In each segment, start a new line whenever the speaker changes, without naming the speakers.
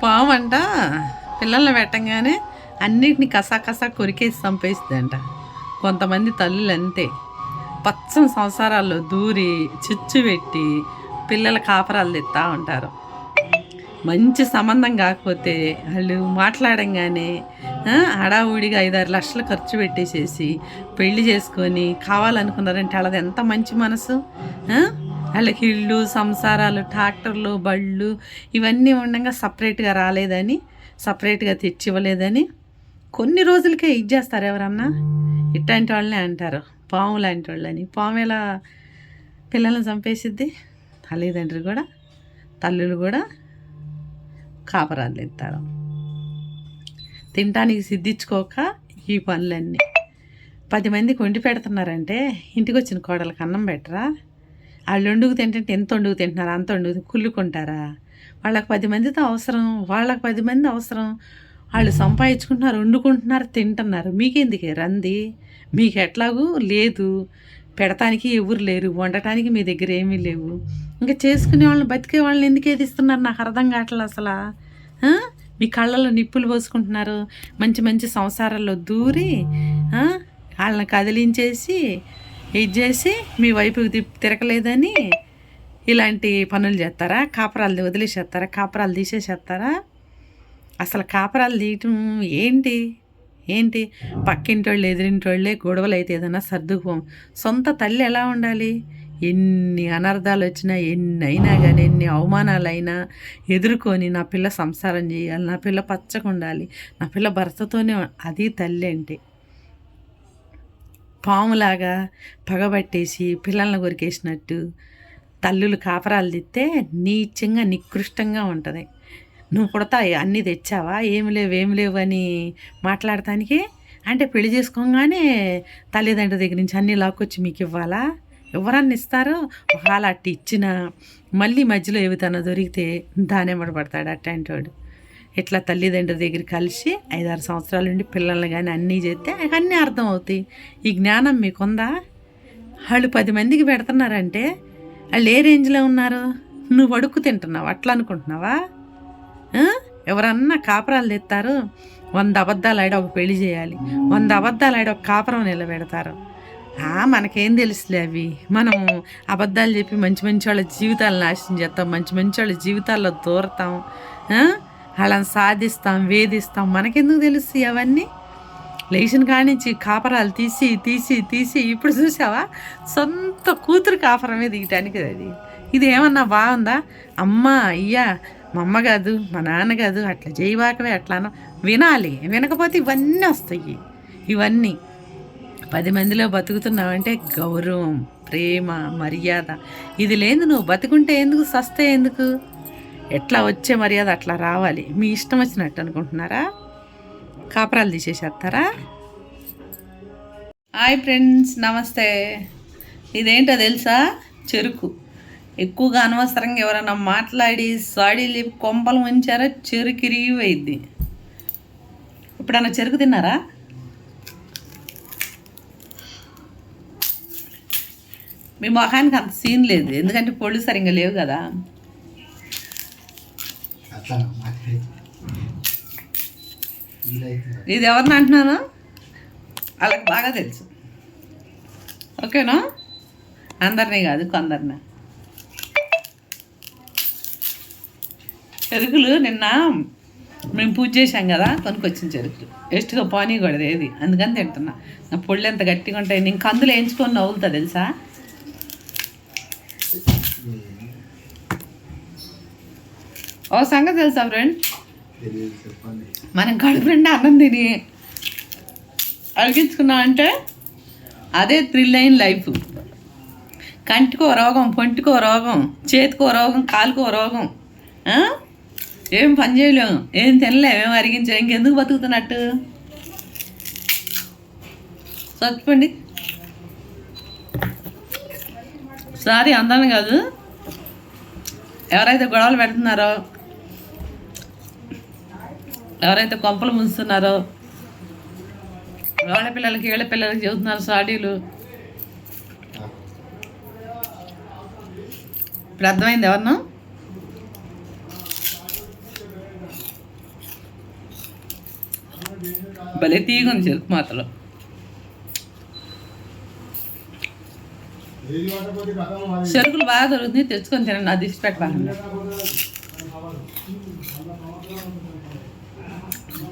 పాము అంట పిల్లల్ని పెట్టంగానే అన్నిటిని కసా కొరికేసి చంపేస్తుందంట. కొంతమంది తల్లులు అంతే పచ్చని సంసారాల్లో దూరి చిచ్చు పెట్టి పిల్లల కాపరాలు తెస్తా ఉంటారు. మంచి సంబంధం కాకపోతే వాళ్ళు మాట్లాడంగానే హడావుడిగా 5-6 లక్షలు ఖర్చు పెట్టేసేసి పెళ్లి చేసుకొని కావాలనుకున్నారంటే వాళ్ళది ఎంత మంచి మనసు. వాళ్ళకి ఇళ్ళు, సంసారాలు, ట్రాక్టర్లు, బళ్ళు ఇవన్నీ ఉండగా సపరేట్గా రాలేదని, సపరేట్గా తెచ్చి ఇవ్వలేదని కొన్ని రోజులకే ఇచ్చేస్తారు. ఎవరన్నా ఇట్లాంటి వాళ్ళనే అంటారు పాము లాంటి వాళ్ళని. పాము ఎలా పిల్లల్ని చంపేసిద్ది? తల్లిదండ్రులు కూడా, తల్లులు కూడా కాపరాలు ఎత్తారు. తినటానికి సిద్ధించుకోక ఈ పనులన్నీ 10 మందికి వండి పెడుతున్నారంటే ఇంటికి వచ్చిన కోడలకు అన్నం పెట్టరా? వాళ్ళు వండుకు తింటుంటే ఎంత వండుకు తింటున్నారా? అంత వండుకు కుళ్ళుకుంటారా? వాళ్ళకి 10 మందితో అవసరం, వాళ్ళకి 10 మంది అవసరం. వాళ్ళు సంపాదించుకుంటున్నారు, వండుకుంటున్నారు, తింటున్నారు. మీకెందుకే రంది? మీకు ఎట్లాగూ లేదు, పెడటానికి ఎవరు లేరు, వండటానికి మీ దగ్గర ఏమీ లేవు. ఇంకా చేసుకునే వాళ్ళని, బతికే వాళ్ళని ఎందుకు ఏదిస్తున్నారు? నాకు అర్థం కావట్లేదు అసలు. మీ కళ్ళల్లో నిప్పులు పోసుకుంటున్నారు. మంచి మంచి సంసారాల్లో దూరి వాళ్ళని కదిలించేసి ఇది చేసి మీ వైపుకి తిరగలేదని ఇలాంటి పనులు చేస్తారా? కాపరాలు వదిలేసేస్తారా? కాపరాలు తీసేసేస్తారా? అసలు కాపరాలు తీయటం ఏంటి పక్కింటోళ్ళు, ఎదిరింటోళ్ళే గొడవలు అయితే ఏదైనా సర్దుకుపోం. సొంత తల్లి ఎలా ఉండాలి? ఎన్ని అనర్థాలు వచ్చినా, ఎన్ని అయినా కానీ, ఎన్ని అవమానాలైనా ఎదుర్కొని నా పిల్ల సంసారం చేయాలి, నా పిల్ల పచ్చగా ఉండాలి, నా పిల్ల భర్తతోనే, అది తల్లి అంటే. పాములాగా పగబట్టేసి పిల్లల్ని కొరికేసినట్టు తల్లులు కాపరాలు తిస్తే నీచంగా, నికృష్టంగా ఉంటుంది. నువ్వు పుడతా అన్నీ తెచ్చావా? ఏమి లేవు అని మాట్లాడటానికి. అంటే పెళ్లి చేసుకోగానే తల్లిదండ్రుల దగ్గర నుంచి అన్నీ లాక్కొచ్చి మీకు ఇవ్వాలా? ఎవరన్నా ఇస్తారో? ఒకవేళ అట్టి ఇచ్చినా మళ్ళీ మధ్యలో ఏవితన్నా దొరికితే దానెమ్మడి పడతాడు అట్లాంటి వాడు. ఇట్లా తల్లిదండ్రుల దగ్గర కలిసి 5-6 సంవత్సరాల నుండి పిల్లల్ని కానీ అన్నీ చేస్తే అన్నీ అర్థం అవుతాయి. ఈ జ్ఞానం మీకుందా? వాళ్ళు 10 మందికి పెడుతున్నారంటే వాళ్ళు ఏ రేంజ్లో ఉన్నారు? నువ్వు అడుక్కు తింటున్నావు అట్లా అనుకుంటున్నావా? ఎవరన్నా కాపరాలు తెస్తారు, 100 అబద్ధాలు ఆడి ఒక పెళ్లి చేయాలి, 100 అబద్ధాలు ఆడి ఒక కాపురం నిలబెడతారు. మనకేం తెలుసులే అవి. మనం అబద్ధాలు చెప్పి మంచి మంచి వాళ్ళ జీవితాలు నాశనం చేస్తాం, మంచి మంచి వాళ్ళ జీవితాల్లో దూరతాం, వాళ్ళని సాధిస్తాం, వేధిస్తాం. మనకెందుకు తెలుసు అవన్నీ? లేచిన కానించి కాపరాలు తీసి ఇప్పుడు చూసావా? సొంత కూతురు కాపరమే దిగటానికి ఇది ఏమన్నా బాగుందా? అమ్మ అయ్యా మా అమ్మ కాదు, మా నాన్న కాదు, అట్లా చేయవాకవే అట్లానో వినాలి. వినకపోతే ఇవన్నీ వస్తాయి. ఇవన్నీ 10 మందిలో బతుకుతున్నావంటే గౌరవం, ప్రేమ, మర్యాద ఇది లేదు. నువ్వు బతుకుంటే ఎందుకు, సస్తే ఎందుకు? ఎట్లా వచ్చే మర్యాద అట్లా రావాలి. మీ ఇష్టం వచ్చినట్టు అనుకుంటున్నారా? కాపరాలు తీసేసేస్తారా? హాయ్ ఫ్రెండ్స్, నమస్తే. ఇదేంటో తెలుసా? చెరుకు. ఎక్కువగా అనవసరంగా ఎవరైనా మాట్లాడి సాడీలు కొంపలు ఉంచారో చెరుకు ఇరిగిపోయిద్ది. ఇప్పుడన్నా చెరుకు తిన్నారా? మీ మొహానికి అంత సీన్ లేదు, ఎందుకంటే పొళ్ళు సరిగ్గా లేవు కదా. ఇది ఎవరిని అంటున్నాను వాళ్ళకి బాగా తెలుసు. ఓకేనా? అందరినీ కాదు, కొందరిని. చెరుకులు నిన్న మేము పూజ చేసాం కదా, కొనుక్కొచ్చిన చెరుకులు ఎస్ట్గా పోనీకూడదు ఏది, అందుకని తింటున్నా. నా పొళ్ళు ఎంత గట్టిగా ఉంటాయి. నేను కందులు వేయించుకొని నవ్వులుతా తెలుసా? ఓ సంగతి తెలుసా ఫ్రెండ్? మనం కడుపు నిండా అన్నం తిని అడిగించుకున్నాం అంటే అదే థ్రిల్ అయిన లైఫ్. కంటికో రోగం, పొంటికో రోగం, చేతికో రోగం, కాలుకో రోగం, ఏం పని చేయలేము, ఏం తినలేము, ఏం అరిగించలేము. ఇంకెందుకు బతుకుతున్నట్టు? చచ్చిపోండి. సారీ అందరం కాదు, ఎవరైతే గొడవలు పెడుతున్నారో, ఎవరైతే కొంపలు ముంచుతున్నారో, వాళ్ళ పిల్లలకి వీళ్ళ పిల్లలకి చెబుతున్నారు సాడీలు. ఇప్పుడు అర్థమైంది ఎవరినో? భలే తీగుంది చెరుకు మాత్రలో. చెరుకులు బాగా దొరుకుతుంది, తెచ్చుకొని తినండి. అది తీసి పెట్టబాకండి.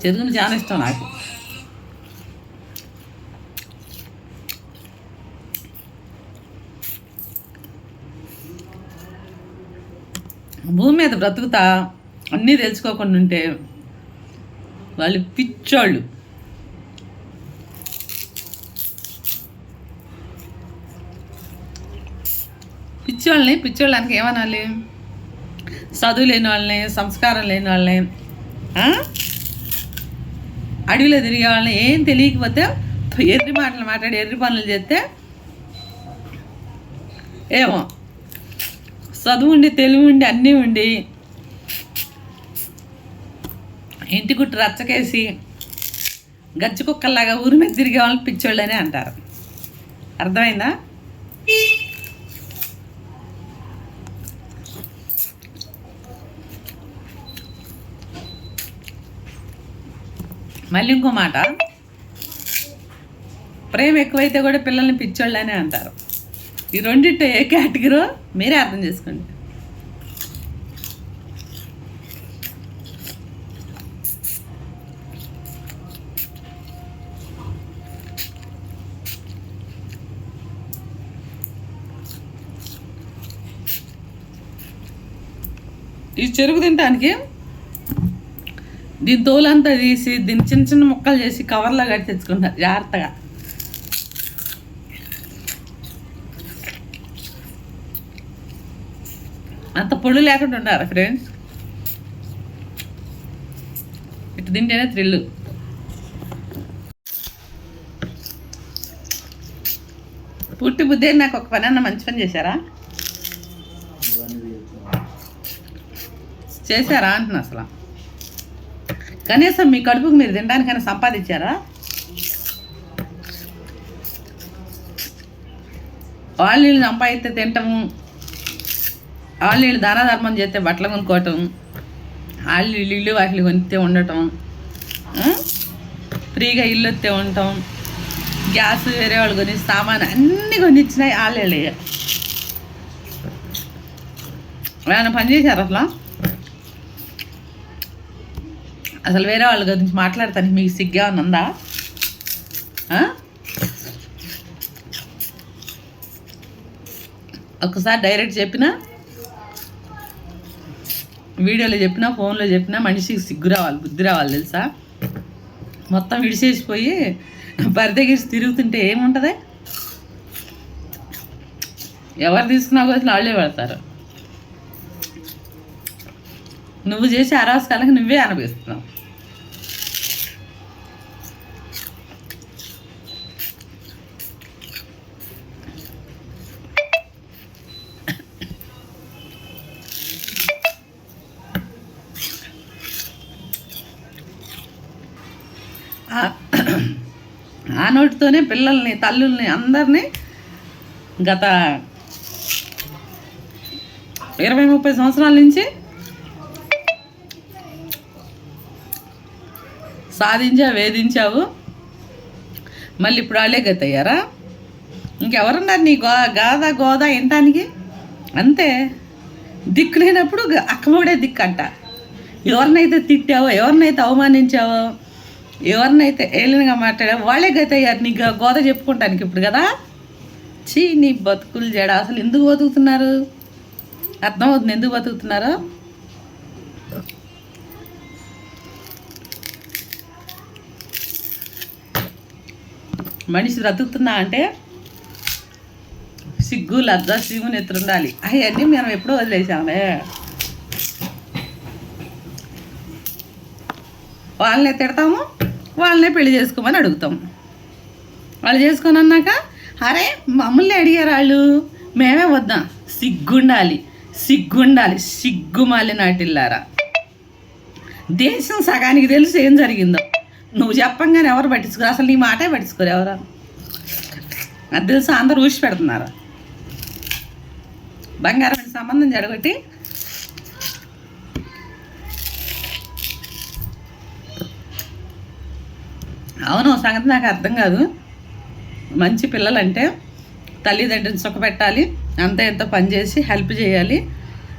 చెరుకులు చాలా ఇష్టం నాకు. భూమి మీద బ్రతుకుతా అన్నీ తెలుసుకోకుండా ఉంటే వాళ్ళు పిచ్చోళ్ళు. పిచ్చోళ్ళకి ఏమనాలి? చదువు లేని వాళ్ళని, సంస్కారం లేని వాళ్ళని, అడవిలో తిరిగే వాళ్ళని ఏం తెలియకపోతే ఎర్రి మాటలు మాట్లాడి ఎర్రి పనులు చేస్తే ఏమో చదువు ఉండి తెలివి ఉండి అన్నీ ఉండి ఇంటి గుట్టు రచ్చకేసి గచ్చి కుక్కల్లాగా ఊరి మీద తిరిగే వాళ్ళని పిచ్చోళ్ళనే అంటారు. అర్థమైందా? మళ్ళీ ఇంకో మాట, ప్రేమ ఎక్కువైతే కూడా పిల్లల్ని పిచ్చోళ్ళనే అంటారు. ఈ రెండింటి ఏ కేటగిరో మీరే అర్థం చేసుకోండి. ఈ చెరుకు తినడానికి దీని తోలంతా తీసి దీన్ని చిన్న చిన్న ముక్కలు చేసి కవర్లో కట్టి తెచ్చుకుంటారు జాగ్రత్తగా. అంత పొడి లేకుండా ఉన్నారు ఫ్రెండ్స్. ఇటు తింటేనే థ్రిల్లు. పుట్టి బుద్ధి నాకు ఒక పని అన్న మంచి పని చేశారా అంటున్నా. అసలు కనీసం మీ కడుపుకు మీరు తినడానికైనా సంపాదించారా? వాళ్ళు నీళ్ళు సంపాదిస్తే తింటాము, వాళ్ళు నీళ్ళు దాన ధర్మం చేస్తే బట్టలు కొనుక్కోవటం, వాళ్ళు ఇల్లు వాటిని కొనిస్తే ఉండటం, ఫ్రీగా ఇల్లు వస్తే ఉండటం, గ్యాస్ వేరే వాళ్ళు కొని సామాను అన్నీ కొనిచ్చినాయి వాళ్ళే. ఏమైనా పని చేశారు అసలు వేరే వాళ్ళ గురించి మాట్లాడతానికి మీకు సిగ్గా ఉందా? ఒక్కసారి డైరెక్ట్ చెప్పినా, వీడియోలో చెప్పినా, ఫోన్లో చెప్పినా మనిషికి సిగ్గు రావాలి, బుద్ధి రావాలి తెలుసా? మొత్తం విడిచేసిపోయి పరిదగిరిసి తిరుగుతుంటే ఏముంటుంది? ఎవరు తీసుకున్నా కోసం వాళ్ళే పెడతారు. నువ్వు చేసే అరాచకాలకు నువ్వే అనిపిస్తున్నావు. ఆ నోటితోనే పిల్లల్ని, తల్లుల్ని అందరినీ గత 20-30 సంవత్సరాల నుంచి వేధించావు. మళ్ళీ ఇప్పుడు వాళ్ళే గతయ్యారా? ఇంకెవరున్నారు నీ గోద వినటానికి? అంతే. దిక్కు లేనప్పుడు అక్కమోడే దిక్కు అంట. ఎవరినైతే తిట్టావో, ఎవరినైతే అవమానించావో, ఎవరినైతే ఏలినగా మాట్లాడావో వాళ్ళే గతయ్యారు నీ గోద చెప్పుకుంటానికి ఇప్పుడు కదా. నీ బతుకులు జడ. అసలు ఎందుకు బతుకుతున్నారు? అర్థమవుతుంది ఎందుకు బతుకుతున్నారో. మనిషి బ్రతుకుతున్నా అంటే సిగ్గు, లజ్జ, శివుని ఎత్తుండాలి. అవన్నీ మనం ఎప్పుడో వదిలేసామే. వాళ్ళనే తిడతాము, వాళ్ళనే పెళ్లి చేసుకోమని అడుగుతాము. వాళ్ళు చేసుకొని అన్నాక అరే మమ్మల్ని అడిగారు వాళ్ళు, మేమే వద్దాం. సిగ్గుండాలి, సిగ్గుమాలి నాటిల్లారా. దేశం సగానికి తెలుసు ఏం జరిగిందో. నువ్వు చెప్పంగానే ఎవరు పట్టించుకోరు. అసలు నీ మాటే పట్టించుకోరు ఎవరు. అది తెలుసు, అందరూ ఊసి పెడుతున్నారు. బంగారం సంబంధం జడగొట్టి అవును సంగతి నాకు అర్థం కాదు. మంచి పిల్లలంటే తల్లిదండ్రులను సుఖపెట్టాలి, అంత ఎంత పని చేసి హెల్ప్ చేయాలి,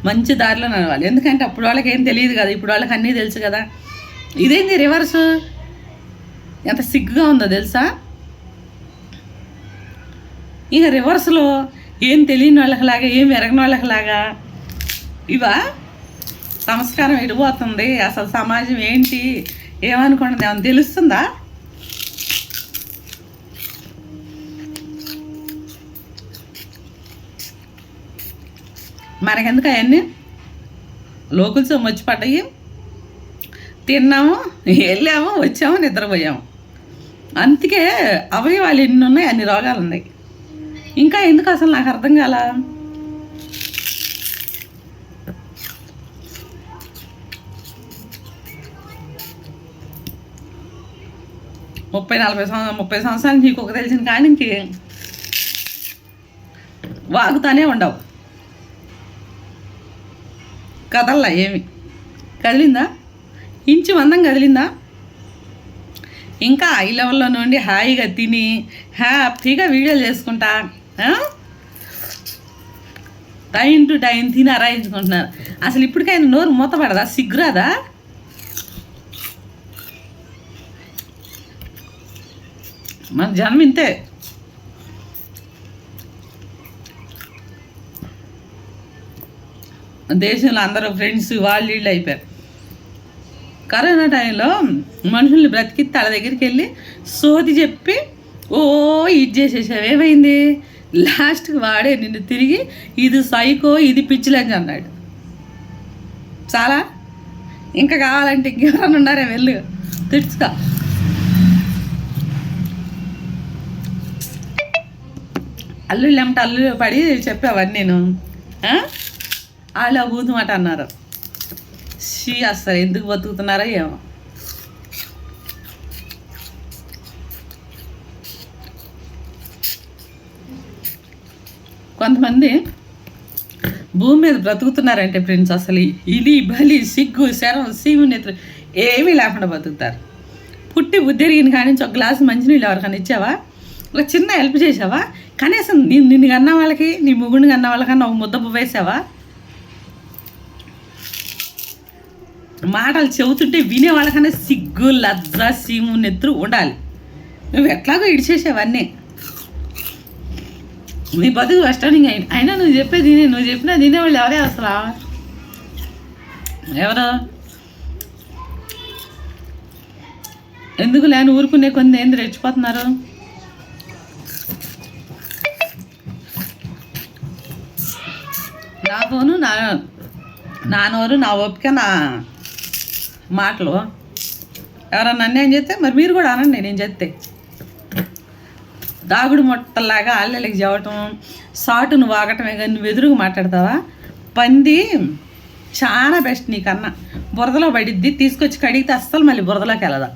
మంచి దారిలో నడవాలి. ఎందుకంటే అప్పుడు వాళ్ళకి ఏం తెలియదు కదా, ఇప్పుడు వాళ్ళకి అన్నీ తెలుసు కదా. ఇదేంది రివర్సు? ఎంత సిగ్గుగా ఉందో తెలుసా. ఇక రివర్స్లో ఏం తెలియని వాళ్ళకిలాగా, ఏం ఎరగని వాళ్ళకిలాగా ఇవా సంస్కారం ఎడిపోతుంది. అసలు సమాజం ఏంటి ఏమనుకుంటుంది, ఏమన్నా తెలుస్తుందా? మనకెందుకు అవన్నీ? లోకుల సొమ్ము వచ్చి పడ్డాయి, తిన్నాము, వెళ్ళాము, వచ్చాము, నిద్రపోయాము. అందుకే అవయవాలు ఎన్ని ఉన్నాయి, అన్ని రోగాలు ఉన్నాయి. ఇంకా ఎందుకు అసలు నాకు అర్థం కాల. ముప్పై సంవత్సరాలు నీకు ఒక తెలిసిన కానీ ఇంకే వాగుతానే ఉండవు. కదల్లా ఏమి కదిలిందా? ఇంచు మందం కదిలిందా? ఇంకా హై లెవెల్లో నుండి హాయిగా తిని హ్యాపీగా వీడియోలు చేసుకుంటా టైం టు టైం తిని అరాయించుకుంటున్నారు. అసలు ఇప్పటికైనా నోరు మూతపడదా? సిగ్గురాదా? మన జన్మ ఇంతే. దేశంలో అందరూ ఫ్రెండ్స్ వాళ్ళు వీళ్ళు అయిపోయారు. కరోనా టైంలో మనుషుల్ని బ్రతికి తల దగ్గరికి వెళ్ళి సోది చెప్పి ఇది చేసేసావు, ఏమైంది? లాస్ట్కి వాడే నిన్ను తిరిగి ఇది సైకో, ఇది పిచ్చిలని అన్నాడు. చాలా ఇంకా కావాలంటే ఇంకెవరన్నా ఉన్నారే, వెళ్ళు తిడుచుకో. అల్లుళ్ళు ఏమంటే అల్లు పడి చెప్పావని నేను వాళ్ళు బూతుమాట అన్నారు. అసలు ఎందుకు బతుకుతున్నారో ఏమో. కొంతమంది భూమి మీద బ్రతుకుతున్నారంటే ఫ్రెండ్స్ అసలు ఇలి బలి సిగ్గు శరం సీము నెత్తులు ఏమీ లేకుండా బతుకుతారు. పుట్టి బుద్ధిరిగిన కాడి నుంచి ఒక గ్లాసు మంచినీళ్ళు ఎవరికన్నా ఇచ్చావా? ఒక చిన్న హెల్ప్ చేసావా? కనీసం నిన్ను కన్నా వాళ్ళకి, నీ ముగ్గురిని కన్నా వాళ్ళకన్నా ఒక ముద్ద వేసావా? మాటలు చెబుతుంటే వినే వాళ్ళకన్నా సిగ్గు లజ్జ సీము నెత్తురు ఉండాలి. నువ్వు ఎట్లాగో ఇడిచేసావన్నీ. నీ బతుకు కష్టానికి అయినా నువ్వు చెప్పేది నువ్వు చెప్పినా తినేవాళ్ళు ఎవరే అసలు? ఎవరు? ఎందుకు లేని ఊరుకునే కొన్ని ఏంది రెచ్చిపోతున్నారు? నా ఫోను, నా నోరు, నా ఓపిక, నా మాటలు. ఎవరన్నా అన్యాయం చేస్తే మరి మీరు కూడా అనండి. నేను చెప్తే దాగుడు మొట్టలాగా అల్లెలకి చెవటం, సాటును వాగటమే కానీ నువ్వు ఎదురుగా మాట్లాడతావా? పంది చాలా బెస్ట్ నీకన్నా. బురదలో పడిద్ది, తీసుకొచ్చి కడిగితే అస్సలు మళ్ళీ బురదలోకి వెళ్ళదా.